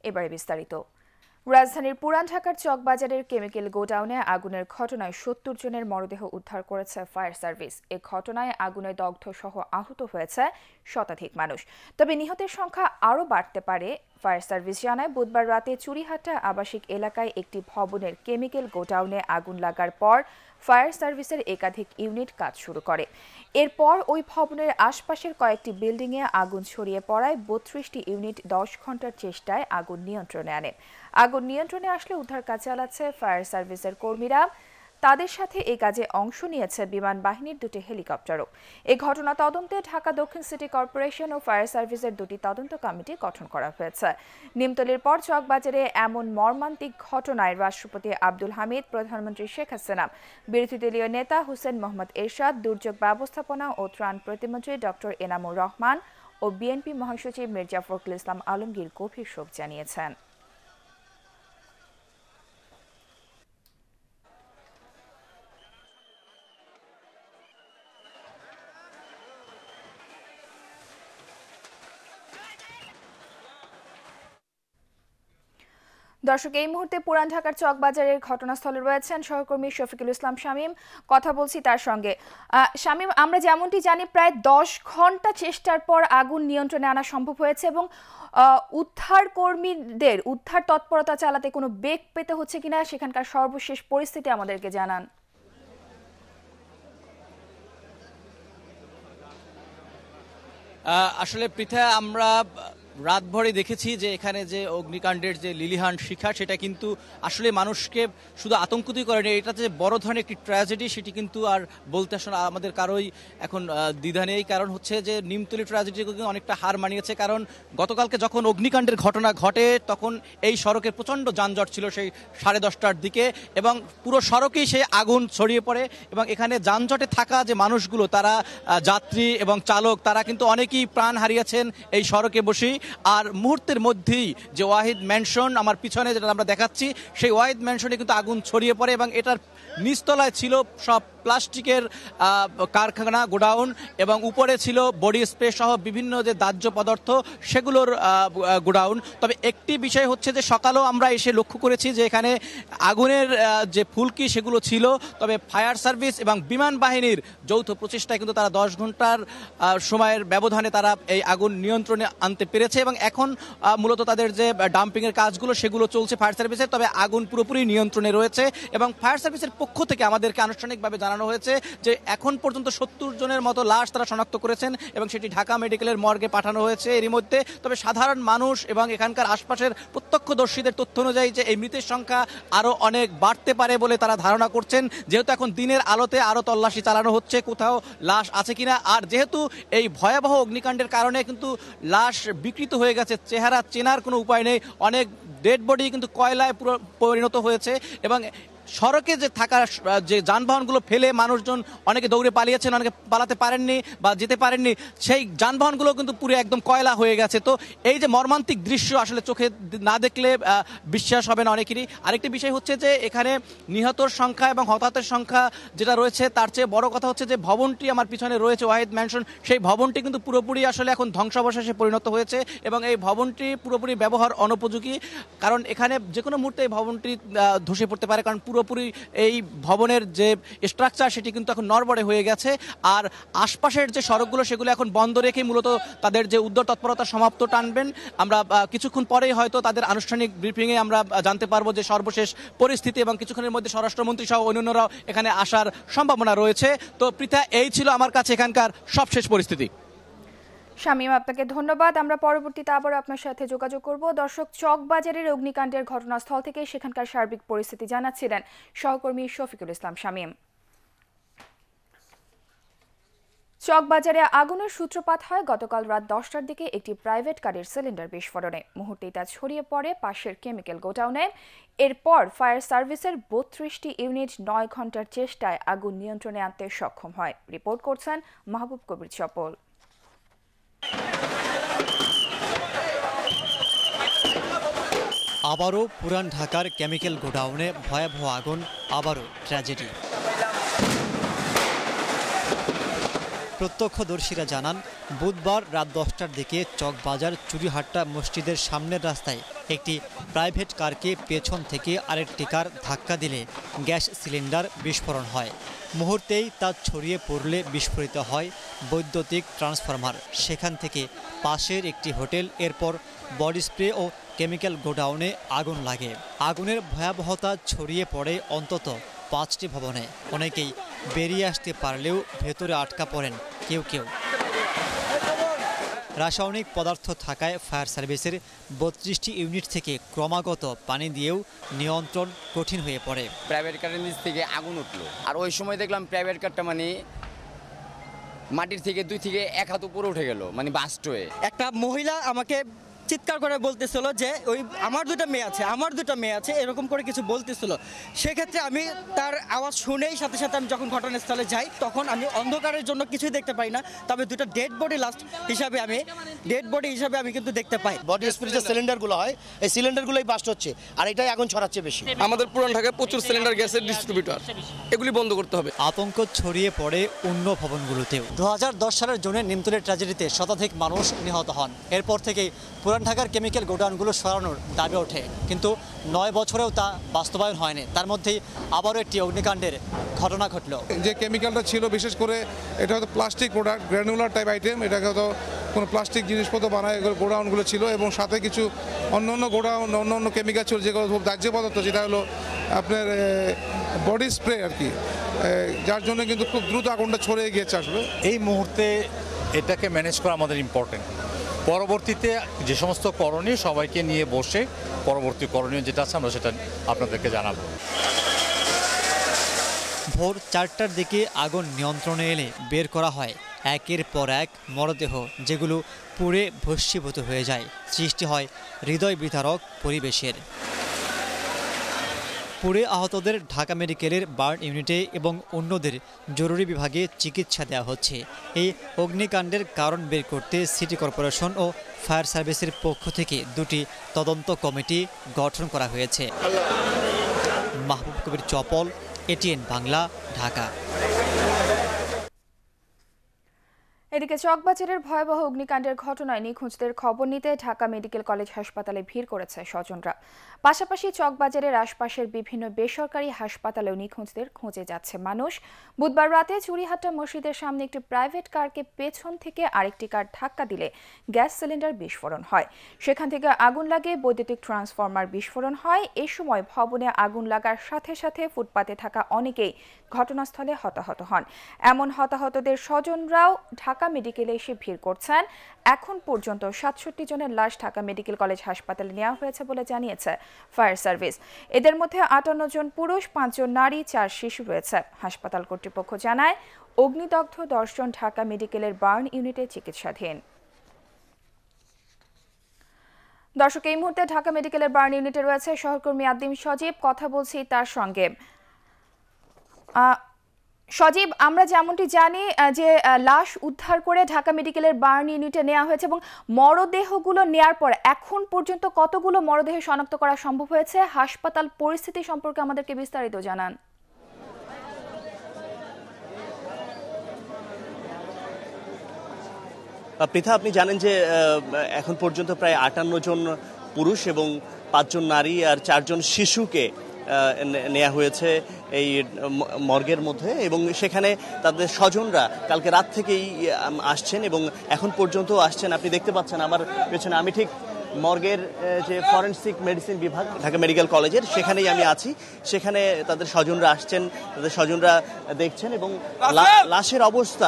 এবারে বিস্তারিত। রাজধানীর পুরান ঢাকার চকবাজারের কেমিক্যাল গোডাউনে আগুনের ঘটনায় ৭০ জনের মরদেহ উদ্ধার করেছে ফায়ার সার্ভিস। এ ঘটনায় আগুনে দগ্ধ সহ আহত হয়েছে শতাধিক মানুষ। তবে নিহতের সংখ্যা আরও বাড়তে পারে। ফায়ার সার্ভিস জানায়, বুধবার রাতে চুরিহাটা আবাসিক এলাকায় একটি ভবনের কেমিক্যাল গোডাউনে আগুন লাগার পর ফায়ার সার্ভিসের একাধিক ইউনিট কাজ শুরু করে। এরপর ওই ভবনের আশপাশের কয়েকটি বিল্ডিংয়ে আগুন ছড়িয়ে পড়ায় ৩২টি ইউনিট ১০ ঘন্টার চেষ্টায় আগুন নিয়ন্ত্রণে আনে। আগুন নিয়ন্ত্রণে আসলে উদ্ধার কাজ চালাচ্ছে ফায়ার সার্ভিসের কর্মীরা। তাদের সাথে এই কাজে অংশ নিয়েছে বিমান বাহিনীর 2টি হেলিকপ্টারও। এই ঘটনা তদন্তে ঢাকা দক্ষিণ সিটি কর্পোরেশন ও ফায়ার সার্ভিসের 2টি তদন্ত কমিটি গঠন করা হয়েছে। নিমতলির পর চকবাজারে এমন মর্মান্তিক ঘটনায় রাষ্ট্রপতি আব্দুল হামিদ, প্রধানমন্ত্রী শেখ হাসিনা, বিরোধী দলীয় নেতা হুসেন মোহাম্মদ এরশাদ, দুর্যোগ ব্যবস্থাপনা ও ত্রাণ প্রতিমন্ত্রী ডক্টর এনামুর রহমান ও বিএনপি মহাসচিব মির্জা ফখরুল ইসলাম আলমগীর গভীর শোক জানিয়েছেন। দর্শক, এই মুহূর্তে পুরান ঢাকার চকবাজারের ঘটনাস্থলে রয়েছেন সহকর্মী শফিকুল ইসলাম শামীম। কথা বলছি তার সঙ্গে। শামীম, আমরা যেমনটি জানি, প্রায় 10 ঘন্টা চেষ্টার পর আগুন নিয়ন্ত্রণে আনা সম্ভব হয়েছে এবং উদ্ধার কর্মীদের উদ্ধার তৎপরতা চালাতে কোনো বেগ পেতে হচ্ছে কিনা সেখানকার সর্বশেষ পরিস্থিতি আমাদেরকে জানান। আসলে পৃথা, আমরা রাতভরে দেখেছি যে এখানে যে অগ্নিকাণ্ডের যে লিলিহান শিখা, সেটা কিন্তু আসলে মানুষকে শুধু আতঙ্কিতই করেনি, এটা যে বড় ধরনের একটি ট্র্যাজেডি সেটি কিন্তু আর বলতে আসলে আমাদের কারোই এখন দ্বিধা নেই। কারণ হচ্ছে যে নিমতলি ট্র্যাজেডি কিন্তু অনেকটা হার মানিয়েছে। কারণ গতকালকে যখন অগ্নিকাণ্ডের ঘটনা ঘটে তখন এই সড়কে প্রচণ্ড যানজট ছিল সেই 10:30টার দিকে, এবং পুরো সড়কেই সেই আগুন ছড়িয়ে পড়ে। এবং এখানে যানজটে থাকা যে মানুষগুলো, তারা যাত্রী এবং চালক, তারা কিন্তু অনেকেই প্রাণ হারিয়েছেন এই সড়কে বসেই। আর মুহূর্তের মধ্যেই যে ওয়াহিদ ম্যানশন আমার পিছনে যেটা আমরা দেখাচ্ছি, সেই ওয়াহিদ ম্যানশনে কিন্তু আগুন ছড়িয়ে পড়ে এবং এটার নিচতলায় ছিল সব প্লাস্টিকের কারখানা, গোডাউন, এবং উপরে ছিল বডি স্প্রে সহ বিভিন্ন যে দাহ্য পদার্থ সেগুলোর গোডাউন। তবে একটি বিষয় হচ্ছে যে সকালেও আমরা এসে লক্ষ্য করেছি যে এখানে আগুনের যে ফুলকি সেগুলো ছিল, তবে ফায়ার সার্ভিস এবং বিমান বাহিনীর যৌথ প্রচেষ্টায় কিন্তু তারা 10 ঘন্টার সময়ের ব্যবধানে তারা এই আগুন নিয়ন্ত্রণে আনতে পেরেছে। এবং এখন মূলত তাদের যে ডাম্পিংয়ের কাজগুলো সেগুলো চলছে ফায়ার সার্ভিসের, তবে আগুন পুরোপুরি নিয়ন্ত্রণে রয়েছে। এবং ফায়ার সার্ভিসের পক্ষ থেকে আমাদেরকে আনুষ্ঠানিকভাবে জানানো হয়েছে যে এখন পর্যন্ত 70 জনের মতো লাশ তারা শনাক্ত করেছেন এবং সেটি ঢাকা মেডিকেলের মর্গে পাঠানো হয়েছে এরই মধ্যে। তবে সাধারণ মানুষ এবং এখানকার আশপাশের প্রত্যক্ষদর্শীদের তথ্য অনুযায়ী যে এই মৃতের সংখ্যা আরও অনেক বাড়তে পারে বলে তারা ধারণা করছেন, যেহেতু এখন দিনের আলোতে আরও তল্লাশি চালানো হচ্ছে কোথাও লাশ আছে কিনা। আর যেহেতু এই ভয়াবহ অগ্নিকাণ্ডের কারণে কিন্তু লাশ বিকৃত হয়ে গেছে, চেহারা চেনার কোনো উপায় নেই, অনেক ডেড বডি কিন্তু কয়লায় পরিণত হয়েছে। এবং সড়কে যে থাকা যে যানবাহনগুলো ফেলে মানুষজন অনেকে দৌড়ে পালিয়েছেন, অনেকে পালাতে পারেননি বা যেতে পারেননি, সেই যানবাহনগুলো কিন্তু পুরো একদম কয়লা হয়ে গেছে। তো এই যে মর্মান্তিক দৃশ্য আসলে চোখে না দেখলে বিশ্বাস হবে না অনেকেরই। আরেকটি বিষয় হচ্ছে যে এখানে নিহতর সংখ্যা এবং হতাহতের সংখ্যা যেটা রয়েছে, তার চেয়ে বড় কথা হচ্ছে যে ভবনটি আমার পিছনে রয়েছে ওয়াহিদ ম্যানশন, সেই ভবনটি কিন্তু পুরোপুরি আসলে এখন ধ্বংসাবশেষে পরিণত হয়েছে এবং এই ভবনটি পুরোপুরি ব্যবহার অনুপযোগী। কারণ এখানে যে কোনো মুহূর্তে এই ভবনটি ধসে পড়তে পারে, কারণ পুরোপুরি এই ভবনের যে স্ট্রাকচার সেটি কিন্তু এখন নড়বড়ে হয়ে গেছে। আর আশপাশের যে সড়কগুলো সেগুলো এখন বন্ধ রেখে মূলত তাদের যে উদ্ধার তৎপরতা সমাপ্ত টানবেন। আমরা কিছুক্ষণ পরেই হয়তো তাদের আনুষ্ঠানিক ব্রিফিংয়ে আমরা জানতে পারবো যে সর্বশেষ পরিস্থিতি, এবং কিছুক্ষণের মধ্যে স্বরাষ্ট্রমন্ত্রী সহ অন্যান্যরাও এখানে আসার সম্ভাবনা রয়েছে। তো পৃথা, এই ছিল আমার কাছে এখানকার সবশেষ পরিস্থিতি। শামীম, আপনাকে ধন্যবাদ। আমরা পরবর্তীতে আবার আপনার সাথে যোগাযোগ করব। দর্শক, চকবাজারের অগ্নিকাণ্ডের ঘটনাস্থল থেকে সেখানকার সার্বিক পরিস্থিতি জানাচ্ছিলেন সহকর্মী শফিকুল ইসলাম শামীম। চকবাজারে আগুনের সূত্রপাত হয় গতকাল রাত 10টার দিকে একটি প্রাইভেট কারের সিলিন্ডার বিস্ফোরণে। মুহূর্তেই তা ছড়িয়ে পড়ে পাশের কেমিক্যাল গোডাউনে। এরপর ফায়ার সার্ভিসের 32টি ইউনিট 9 ঘন্টার চেষ্টায় আগুন নিয়ন্ত্রণে আনতে সক্ষম হয়। রিপোর্ট করছেন মাহবুব কবির চপল। আবারও পুরান ঢাকার কেমিক্যাল গোডাউনে ভয়াবহ আগুন, আবারও ট্র্যাজেডি। প্রত্যক্ষদর্শীরা জানান, বুধবার রাত 10টার দিকে চকবাজার চুরিহাট্টা মসজিদের সামনের রাস্তায় একটি প্রাইভেট কারকে পেছন থেকে আরেকটি কার ধাক্কা দিলে গ্যাস সিলিন্ডার বিস্ফোরণ হয়। মুহূর্তেই তা ছড়িয়ে পড়লে বিস্ফোরিত হয় বৈদ্যুতিক ট্রান্সফরমার। সেখান থেকে পাশের একটি হোটেল, এরপর বডি স্প্রে ও কেমিক্যাল গোডাউনে আগুন লাগে। আগুনের ভয়াবহতা ছড়িয়ে পড়ে অন্তত 5টি ভবনে। অনেকেই বেরিয়ে আসতে পারলেও ভেতরে আটকা পড়েন কেউ কেউ। রাসায়নিক পদার্থ থাকায় ফায়ার সার্ভিসের 32টি ইউনিট থেকে ক্রমাগত পানি দিয়েও নিয়ন্ত্রণ কঠিন হয়ে পড়ে। প্রাইভেট কারের নিচ থেকে আগুন উঠলো, আর ওই সময় দেখলাম প্রাইভেট কারটা মানে মাটির থেকে 2 থেকে 1 হাত উপরে উঠে গেল, মানে বাস্ট হয়ে। একটা মহিলা আমাকে চিৎকার করে বলতেছিল যে ওই আমার দুটো মেয়ে আছে এরকম করে কিছু বলতেছিল। সেক্ষেত্রে আমি তার আওয়াজ শুনেই সাথে সাথে আমি যখন ঘটনাস্থলে যাই, তখন আমি অন্ধকারের জন্য কিছুই দেখতে পাই না, তবে দুটো ডেড বডি হিসাবে আমি কিন্তু দেখতে পাই। বডি স্প্রে যে সিলিন্ডারগুলো হয়, এই সিলিন্ডারগুলোই বাস্ট হচ্ছে, আর এটাই আগুন ছড়াচ্ছে বেশি। আমাদের পুরান ঢাকায় প্রচুর সিলিন্ডার গ্যাসের ডিস্ট্রিবিউটর, এগুলি বন্ধ করতে হবে। আতঙ্ক ছড়িয়ে পড়ে অন্য ভবনগুলোতেও। 2010 সালের জুনে নিমতলের ট্র্যাজেডিতে শতাধিক মানুষ নিহত হন। এরপর থেকেই পুরান ঢাকার কেমিক্যাল গোডাউনগুলো সরানোর দাবি ওঠে, কিন্তু 9 বছরেও তা বাস্তবায়ন হয়নি। তার মধ্যেই আবারও একটি অগ্নিকাণ্ডের ঘটনা ঘটল। যে কেমিক্যালটা ছিল, বিশেষ করে এটা হয়তো plastic product, granular type item, এটাকে হয়তো কোনো প্লাস্টিক জিনিসপত্র বানায় গোডাউনগুলো ছিল, এবং সাথে কিছু অন্য কেমিক্যাল ছিল যেগুলো খুব দাহ্য পদার্থ, যেটা হলো আপনার বডি স্প্রে আর কি, যার জন্য কিন্তু খুব দ্রুত আগুনটা ছড়িয়ে গিয়েছে। আসলে এই মুহূর্তে এটাকে ম্যানেজ করা আমাদের ইম্পর্টেন্ট। পরবর্তীতে যে সমস্ত করণীয়, সবাইকে নিয়ে বসে পরবর্তী করণীয় যেটা আছে আমরা সেটা আপনাদেরকে জানাবো। ভোর 4টার দিকে আগুন নিয়ন্ত্রণে এলে বের করা হয় একের পর এক মরদেহ, যেগুলো পুড়ে ভস্মীভূত হয়ে যায়। সৃষ্টি হয় হৃদয় বিদারক পরিবেশের। পুড়ে আহতদের ঢাকা মেডিকেলের বার্ন ইউনিটে এবং অন্যদের জরুরি বিভাগে চিকিৎসা দেওয়া হচ্ছে। এই অগ্নিকাণ্ডের কারণ বের করতে সিটি কর্পোরেশন ও ফায়ার সার্ভিসের পক্ষ থেকে 2টি তদন্ত কমিটি গঠন করা হয়েছে। মাহবুব কবির চপল, এটিএন বাংলা, ঢাকা। এদিকে চকবাজারের ভয়াবহ অগ্নিকাণ্ডের ঘটনায় নিখোঁজদের খবর নিতে ঢাকা মেডিকেল কলেজ হাসপাতালে ভিড় করেছে স্বজনরা। পাশাপাশি চকবাজারের আশপাশের বিভিন্ন বেসরকারি হাসপাতালেও নিখোঁজদের খোঁজে যাচ্ছে মানুষ। বুধবার রাতে চুরিহাট্টা মসজিদের সামনে একটি প্রাইভেট কারকে পেছন থেকে আরেকটি কার ধাক্কা দিলে গ্যাস সিলিন্ডার বিস্ফোরণ হয়। সেখান থেকে আগুন লাগে বৈদ্যুতিক ট্রান্সফরমার বিস্ফোরণ হয়। এ সময় ভবনে আগুন লাগার সাথে সাথে ফুটপাতে থাকা অনেকেই ঘটনাস্থলে হতাহত হন। এমন হতাহতদের স্বজনরাও ঢাকা মেডিকেলে এসে ভিড় করছেন। এখন পর্যন্ত 67 জনের লাশ ঢাকা মেডিকেল কলেজ হাসপাতালে নেওয়া হয়েছে বলে জানিয়েছে ফায়ার সার্ভিস। এদের মধ্যে 58 জন পুরুষ, 5 জন নারী, 4 শিশু রয়েছে। হাসপাতাল কর্তৃপক্ষ জানায়, অগ্নিদগ্ধ 10 জন ঢাকা মেডিকেলের বার্ন ইউনিটে চিকিৎসাধীন। দর্শক, এই মুহূর্তে ঢাকা মেডিকেলের বার্ন ইউনিটে রয়েছে সহকর্মী আদিম সজীব। কথা বলছি তার সঙ্গে। সজীব, আমরা যেমনটি জানি যে লাশ উদ্ধার করে ঢাকা মেডিকেলের বার্ন ইউনিটে নেওয়া হয়েছে এবং মরদেহগুলো নেয়ার পর এখন পর্যন্ত কতগুলো মরদেহ শনাক্ত করা সম্ভব হয়েছে? হাসপাতাল পরিস্থিতি সম্পর্কে আমাদেরকে বিস্তারিত জানান। পৃথা, আপনি জানেন যে এখন পর্যন্ত প্রায় 58 জন পুরুষ এবং 5 জন নারী আর 4 জন শিশুকে নেওয়া হয়েছে এই মর্গের মধ্যে, এবং সেখানে তাদের স্বজনরা কালকে রাত থেকেই আসছেন এবং এখন পর্যন্ত আসছেন। আপনি দেখতে পাচ্ছেন আমার পেছনে, আমি ঠিক মর্গের যে ফরেনসিক মেডিসিন বিভাগ ঢাকা মেডিকেল কলেজের, সেখানেই আমি আছি। সেখানে তাদের স্বজনরা আসছেন, তাদের স্বজনরা দেখছেন এবং লাশের অবস্থা,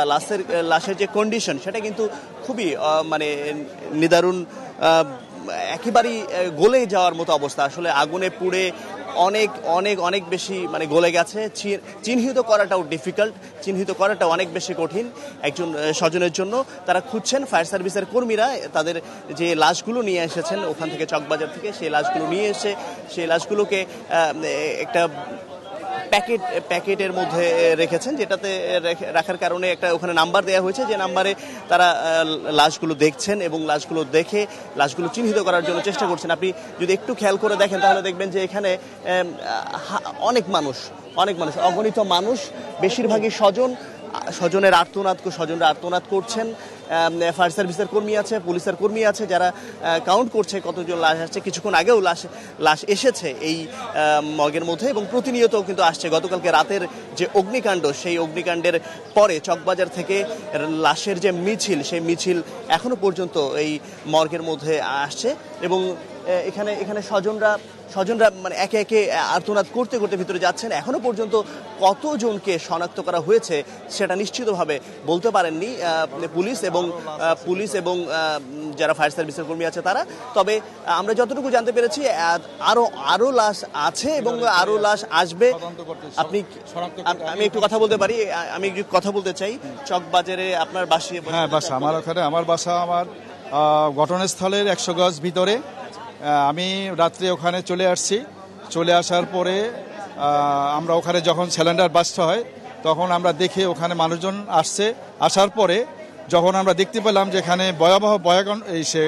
লাশের যে কন্ডিশন, সেটা কিন্তু খুবই মানে নিদারুণ, একেবারেই গলে যাওয়ার মতো অবস্থা। আসলে আগুনে পুড়ে অনেক অনেক অনেক বেশি মানে গলে গেছে। চিহ্নিত করাটাও ডিফিকাল্ট, চিহ্নিত করাটাও অনেক বেশি কঠিন একজন স্বজনের জন্য। তারা খুঁজছেন, ফায়ার সার্ভিসের কর্মীরা তাদের যে লাশগুলো নিয়ে এসেছেন ওখান থেকে, চকবাজার থেকে, সেই লাশগুলো নিয়ে এসে সেই লাশগুলোকে একটা প্যাকেটের মধ্যে রেখেছেন, যেটাতে রাখার কারণে একটা ওখানে নাম্বার দেওয়া হয়েছে, যে নাম্বারে তারা লাশগুলো দেখছেন এবং লাশগুলো দেখে লাশগুলো চিহ্নিত করার জন্য চেষ্টা করছেন। আপনি যদি একটু খেয়াল করে দেখেন তাহলে দেখবেন যে এখানে অনেক মানুষ, অগণিত মানুষ, বেশিরভাগই স্বজন, স্বজনরা আর্তনাদ করছেন। ফায়ার সার্ভিসের কর্মী আছে, পুলিশের কর্মী আছে, যারা কাউন্ট করছে কতজন লাশ আসছে। কিছুক্ষণ আগেও লাশ এসেছে এই মর্গের মধ্যে এবং প্রতিনিয়ত কিন্তু আসছে। গতকালকে রাতের যে অগ্নিকাণ্ড, সেই অগ্নিকাণ্ডের পরে চকবাজার থেকে লাশের যে মিছিল, সেই মিছিল এখনো পর্যন্ত এই মর্গের মধ্যে আসছে এবং এখানে স্বজনরা মানে একে একে আর্তনাদ করতে করতে ভিতরে যাচ্ছেন। এখনো পর্যন্ত কতজনকে শনাক্ত করা হয়েছে সেটা নিশ্চিতভাবে বলতে পারেননি পুলিশ এবং যারা ফায়ার সার্ভিসের কর্মী আছে তারা। তবে আমরা যতটুকু জানতে পেরেছি আরো লাশ আছে এবং আরো লাশ আসবে। আমি একটু কথা বলতে পারি, আমি একটু কথা বলতে চাই। চকবাজারে আপনার বাসা? হ্যাঁ, বাসা আমার ওখানে। আমার বাসা আমার ঘটনাস্থলের 100 গজ ভিতরে। আমি রাত্রে ওখানে চলে আসার পরে আমরা ওখানে যখন সিলিন্ডার বাস্ট হয় তখন আমরা দেখে ওখানে মানুষজন আসার পরে যখন আমরা দেখতে পেলাম যে এখানে ভয়াবহ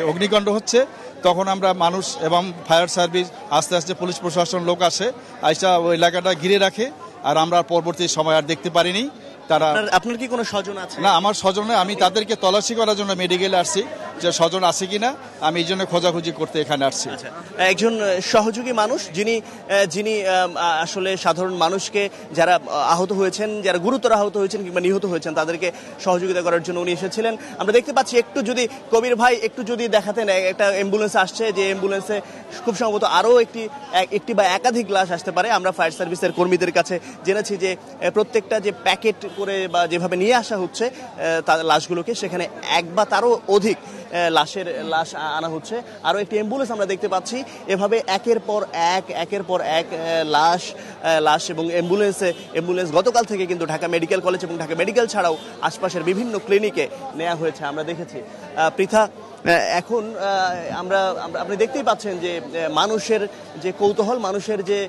অগ্নিকাণ্ড হচ্ছে, তখন আমরা মানুষ এবং ফায়ার সার্ভিস আস্তে আস্তে পুলিশ প্রশাসন লোক আসে ওই এলাকাটা ঘিরে রাখে। আর আমরা পরবর্তী সময় আর দেখতে পারিনি। আপনার কি কোনো স্বজন আছে? না, আমার স্বজন, আমি তাদেরকে তল্লাশি করার জন্য মেডিকেলে আসছি যে স্বজন আছে কিনা, আমি এই জন্য খোঁজাখুঁজি করতে এখানে আসছি। একজন সহযোগী মানুষ যিনি আসলে সাধারণ মানুষকে যারা আহত হয়েছেন, যারা গুরুতর আহত হয়েছেন কিংবা নিহত হয়েছেন, তাদেরকে সহযোগিতা করার জন্য উনি এসেছিলেন। আমরা দেখতে পাচ্ছি, একটু যদি কবির ভাই একটু যদি দেখাতেন, একটা অ্যাম্বুলেন্স আসছে, যে অ্যাম্বুলেন্সে খুব সম্ভবত আরও একটি বা একাধিক লাশ আসতে পারে। আমরা ফায়ার সার্ভিসের কর্মীদের কাছে জেনেছি যে প্রত্যেকটা যে প্যাকেট করে বা যেভাবে নিয়ে আসা হচ্ছে লাশগুলোকে, সেখানে এক বা তারও অধিক লাশ আনা হচ্ছে। আরও একটি অ্যাম্বুলেন্স আমরা দেখতে পাচ্ছি। এভাবে একের পর এক লাশ এবং অ্যাম্বুলেন্স গতকাল থেকে কিন্তু ঢাকা মেডিকেল কলেজ এবং ঢাকা মেডিকেল ছাড়াও আশপাশের বিভিন্ন ক্লিনিকে নেওয়া হয়েছে, আমরা দেখেছি। পৃথা, এখন আপনি দেখতেই পাচ্ছেন যে মানুষের যে কৌতূহল, মানুষের যে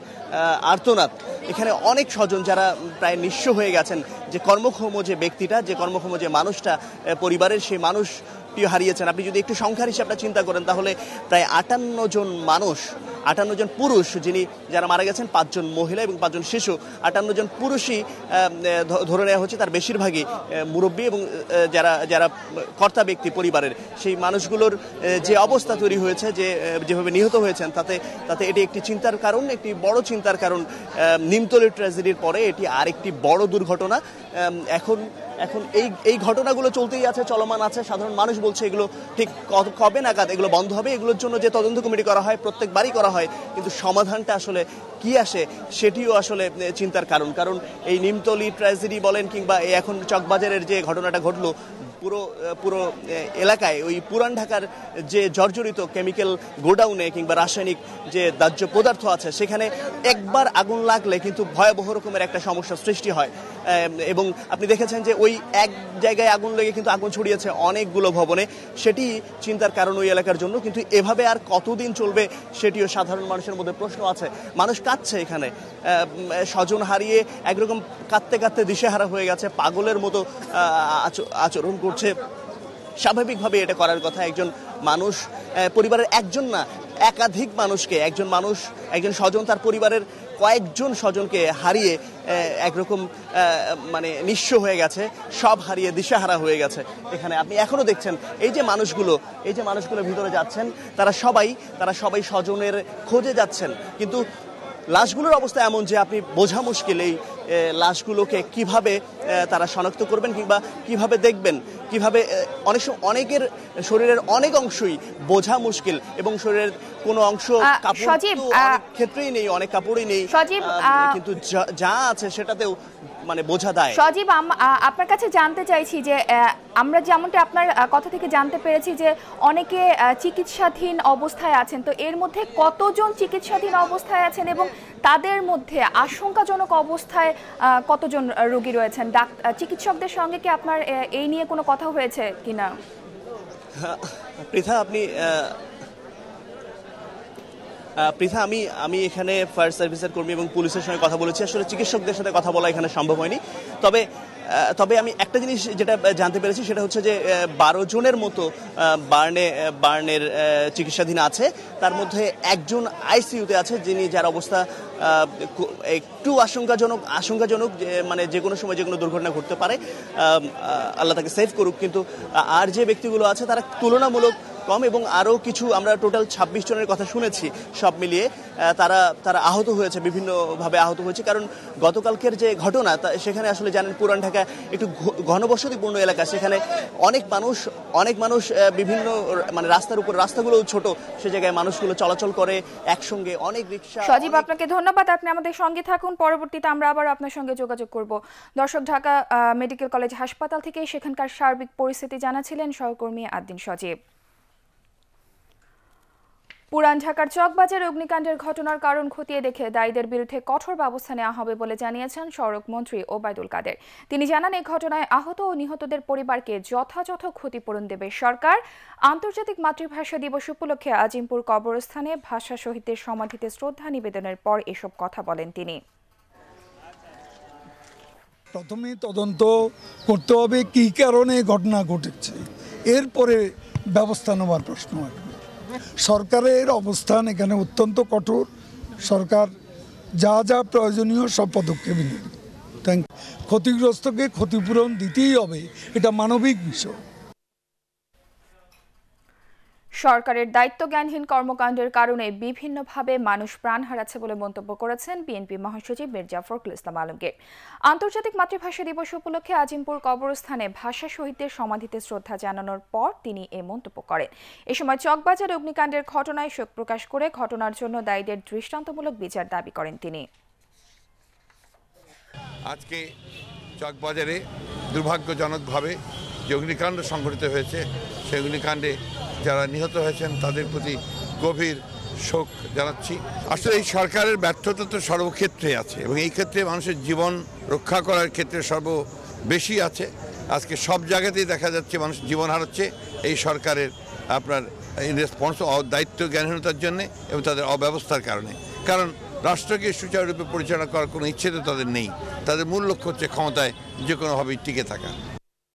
আর্তনাদ, এখানে অনেক স্বজন যারা প্রায় নিঃস্ব হয়ে গেছেন, যে কর্মক্ষম যে ব্যক্তিটা, যে কর্মক্ষম যে মানুষটা পরিবারের, সেই মানুষটিও হারিয়েছেন। আপনি যদি একটু সংখ্যার হিসাবটা চিন্তা করেন তাহলে প্রায় 58 জন মানুষ, 58 জন পুরুষ যারা মারা গেছেন, 5 জন মহিলা এবং 5 জন শিশু। 58 জন পুরুষই ধরে নেওয়া হচ্ছে, তার বেশিরভাগই মুরব্বী এবং যারা কর্তা ব্যক্তি পরিবারের, সেই মানুষগুলোর যে অবস্থা তৈরি হয়েছে, যেভাবে নিহত হয়েছেন, তাতে এটি একটি চিন্তার কারণ, একটি বড় চিন্তার কারণ। নিমতলির ট্র্যাজেডির পরে এটি আরেকটি বড় দুর্ঘটনা। এখন এই ঘটনাগুলো চলতেই আছে, চলমান আছে। সাধারণ মানুষ বলছে এগুলো ঠিক কবে নাগাদ এগুলো বন্ধ হবে। এগুলোর জন্য যে তদন্ত কমিটি করা হয়, প্রত্যেকবারই করা হয়, কিন্তু সমাধানটা আসলে কি আসে সেটিও আসলে চিন্তার কারণ এই নিমতলি ট্র্যাজেডি বলেন কিংবা এখন চকবাজারের যে ঘটনাটা ঘটলো, পুরো এলাকায় ওই পুরান ঢাকার যে জর্জরিত কেমিক্যাল গোডাউনে কিংবা রাসায়নিক যে দাহ্য পদার্থ আছে, সেখানে একবার আগুন লাগলে কিন্তু ভয়াবহ রকমের একটা সমস্যার সৃষ্টি হয়। এবং আপনি দেখেছেন যে ওই এক জায়গায় আগুন লেগে কিন্তু আগুন ছড়িয়েছে অনেকগুলো ভবনে। সেটি চিন্তার কারণ ওই এলাকার জন্য। কিন্তু এভাবে আর কতদিন চলবে সেটিও সাধারণ মানুষের মধ্যে প্রশ্ন আছে। মানুষ কাঁদছে, এখানে স্বজন হারিয়ে একরকম কাঁদতে দিশেহারা হয়ে গেছে, পাগলের মতো আচরণ করছে। স্বাভাবিকভাবে এটা করার কথা। একজন মানুষ, পরিবারের একজন না, একাধিক মানুষকে, একজন স্বজন তার পরিবারের কয়েকজন স্বজনকে হারিয়ে একরকম মানে নিঃস্ব হয়ে গেছে, সব হারিয়ে দিশেহারা হয়ে গেছে। এখানে আপনি এখনো দেখছেন এই যে মানুষগুলো ভিতরে যাচ্ছেন, তারা সবাই স্বজনের খোঁজে যাচ্ছেন। কিন্তু লাশগুলোর অবস্থা এমন যে আপনি বোঝা মুশকিল এই লাশগুলোকে কিভাবে তারা শনাক্ত করবেন কিংবা কিভাবে দেখবেন, কিভাবে অনেকের শরীরের অনেক অংশই বোঝা মুশকিল এবং শরীরের কোনো অংশ ক্ষেত্রেই নেই, অনেক কাপড়ই নেই, কিন্তু যা আছে সেটাতেও মানে বোঝা দেয়। সজীব, আপনার কাছে জানতে চাইছি যে আমরা যেমনটা আপনার কথা থেকে জানতে পেরেছি যে অনেকে চিকিৎসাধীন অবস্থায় আছেন, তো এর মধ্যে কতজন চিকিৎসাধীন অবস্থায় আছেন এবং তাদের মধ্যে আশঙ্কাজনক অবস্থায় কতজন রোগী রয়েছেন? চিকিৎসকদের সঙ্গে কি আপনার এই নিয়ে কোনো কথা হয়েছে কিনা? পৃথা, আমি এখানে ফায়ার সার্ভিসের কর্মী এবং পুলিশের সঙ্গে কথা বলেছি। আসলে চিকিৎসকদের সাথে কথা বলা এখানে সম্ভব হয়নি। তবে আমি একটা জিনিস যেটা জানতে পেরেছি সেটা হচ্ছে যে 12 জনের মতো বার্নের চিকিৎসাধীন আছে। তার মধ্যে একজন আইসিইউতে আছে, যার অবস্থা একটু আশঙ্কাজনক যে মানে যে কোনো সময় যে কোনো দুর্ঘটনা ঘটতে পারে, আল্লাহ তাকে সেভ করুক। কিন্তু আর যে ব্যক্তিগুলো আছে তারা তুলনামূলক কম, এবং আরও কিছু আমরা টোটাল 26 জনের কথা শুনেছি। সব মিলিয়ে তারা আহত হয়েছে, বিভিন্নভাবে আহত হয়েছে। কারণ গতকালকের যে ঘটনা সেখানে আসলে জানেন পুরান ঢাকা একটু ঘনবসতিপূর্ণ এলাকা, সেখানে অনেক মানুষ বিভিন্ন মানে রাস্তাগুলো ছোট, সে জায়গায় মানুষগুলো চলাচল করে একসঙ্গে, অনেক রিক্সা। সজীব, আপনাকে ধন্যবাদ, আপনি আমাদের সঙ্গে থাকুন। পরবর্তীতে আমরা আবার আপনার সঙ্গে যোগাযোগ করব। দর্শক, ঢাকা মেডিকেল কলেজ হাসপাতাল থেকে সেখানকার সার্বিক পরিস্থিতি জানাছিলেন সহকর্মী আদ্দিন সজীব। পুরান ঢাকার চকবাজারে অগ্নিকাণ্ডের ঘটনার কারণ খতিয়ে দেখে দায়ীদের বিরুদ্ধে কঠোর ব্যবস্থা নেওয়া হবে বলে জানিয়েছেন সড়ক মন্ত্রী ওবায়দুল কাদের। তিনি জানান, এই ঘটনায় আহত ও নিহতদের পরিবারকে যথাযথ ক্ষতিপূরণ দেবে সরকার। আন্তর্জাতিক মাতৃভাষা দিবস উপলক্ষে আজিমপুর কবরস্থানে ভাষা শহীদদের সমাধিতে শ্রদ্ধা নিবেদনের পর এসব কথা বলেন তিনি। প্রথমে তদন্ত করতে হবে কী কারণে ঘটনা ঘটেছে, এরপরে ব্যবস্থা নেওয়ার প্রশ্ন আসবে। সরকারের অবস্থান এখানে অত্যন্ত কঠোর। সরকার যা প্রয়োজনীয় সব পদক্ষেপ নেবে। ক্ষতিগ্রস্তকে ক্ষতিপূরণ দিতেই হবে, এটা মানবিক বিষয়। সরকারের দায়িত্বজ্ঞানহীন কর্মকাণ্ডের কারণে বিভিন্নভাবে মানুষ প্রাণ হারাচ্ছে বলে মন্তব্য করেছেন বিএনপি মহাসচিব মির্জা ফখরুল ইসলাম আলমগীর। আন্তর্জাতিক মাতৃভাষা দিবস উপলক্ষে আজিমপুর কবরস্থানে ভাষা শহীদদের সমাধিতে শ্রদ্ধা জানানোর পর তিনি এ মন্তব্য করেন। এ সময় চকবাজার অগ্নিকাণ্ডের ঘটনায় শোক প্রকাশ করে ঘটনার জন্য দায়ীদের দৃষ্টান্তমূলক বিচার দাবি করেন তিনি। আজকে চকবাজারে দুর্ভাগ্যজনকভাবে যে অগ্নিকাণ্ড সংঘটিত হয়েছে, সেই অগ্নিকাণ্ডে যারা নিহত হয়েছেন তাদের প্রতি গভীর শোক জানাচ্ছি। আসলে এই সরকারের ব্যর্থতা তো সর্বক্ষেত্রে আছে, এবং এই ক্ষেত্রে মানুষের জীবন রক্ষা করার ক্ষেত্রে বেশি আছে। আজকে সব জায়গাতেই দেখা যাচ্ছে মানুষ জীবন হারাচ্ছে এই সরকারের রেসপন্স দায়িত্ব জ্ঞানহীনতার জন্যে এবং তাদের অব্যবস্থার কারণে। কারণ রাষ্ট্রকে সুচারুরূপে পরিচালনা করার কোনো ইচ্ছে তো তাদের নেই। তাদের মূল লক্ষ্য হচ্ছে ক্ষমতায় যে কোনোভাবেই টিকে থাকা।